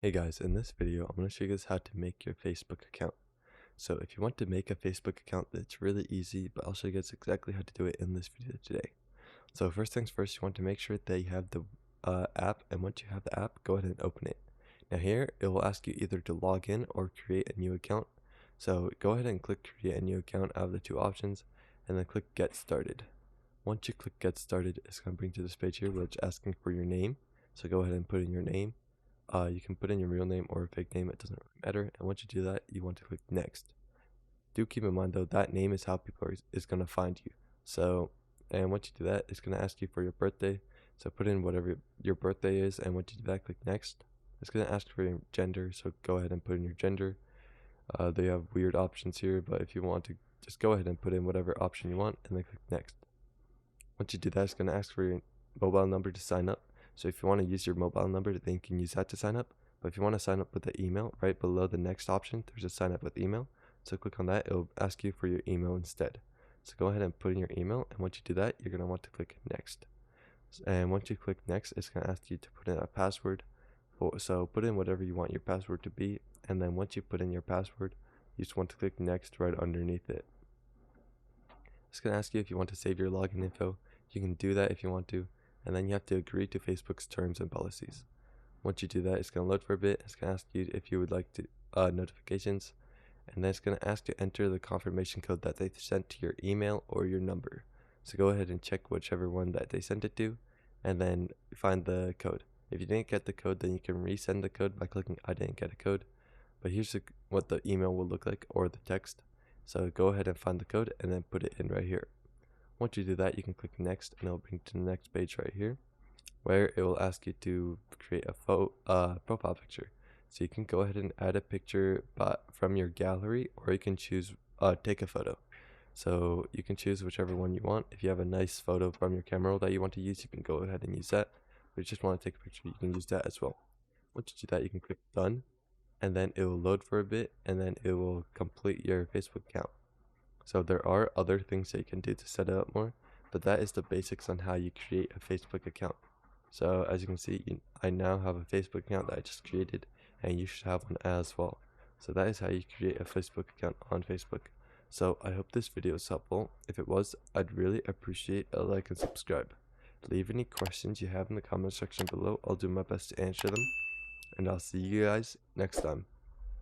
Hey guys, in this video, I'm going to show you guys how to make your Facebook account. So if you want to make a Facebook account, it's really easy, but I'll show you guys exactly how to do it in this video today. So first things first, you want to make sure that you have the app, and once you have the app, go ahead and open it. Now here, it will ask you either to log in or create a new account. So go ahead and click create a new account out of the two options, and then click get started. Once you click get started, it's going to bring to this page here where it's asking for your name. So go ahead and put in your name. You can put in your real name or a fake name, it doesn't really matter. And once you do that, you want to click next. Do keep in mind though, that name is how people is going to find you. So, and once you do that, it's going to ask you for your birthday. So put in whatever your birthday is, and once you do that, click next. It's going to ask for your gender, so go ahead and put in your gender. They have weird options here, but if you want to, just go ahead and put in whatever option you want, and then click next. Once you do that, it's going to ask for your mobile number to sign up. So if you want to use your mobile number, then you can use that to sign up. But if you want to sign up with the email, right below the next option, there's a sign up with email. So click on that, it'll ask you for your email instead. So go ahead and put in your email, and once you do that, you're going to want to click next. And once you click next, it's going to ask you to put in a password. So put in whatever you want your password to be, and then once you put in your password, you just want to click next right underneath it. It's going to ask you if you want to save your login info. You can do that if you want to, and then you have to agree to Facebook's terms and policies. Once you do that, it's going to load for a bit. It's going to ask you if you would like to notifications, and then it's going to ask you to enter the confirmation code that they sent to your email or your number. So go ahead and check whichever one that they sent it to, and then find the code. If you didn't get the code, then you can resend the code by clicking I didn't get a code. But here's what the email will look like, or the text. So go ahead and find the code and then put it in right here. Once you do that, you can click next, and it'll bring you to the next page right here, where it will ask you to create a profile picture. So you can go ahead and add a picture from your gallery, or you can choose take a photo. So you can choose whichever one you want. If you have a nice photo from your camera roll that you want to use, you can go ahead and use that. If you just want to take a picture, you can use that as well. Once you do that, you can click done, and then it will load for a bit, and then it will complete your Facebook account. So there are other things that you can do to set it up more, but that is the basics on how you create a Facebook account. So as you can see, I now have a Facebook account that I just created, and you should have one as well. So that is how you create a Facebook account on Facebook. So I hope this video was helpful. If it was, I'd really appreciate a like and subscribe. Leave any questions you have in the comment section below. I'll do my best to answer them, and I'll see you guys next time.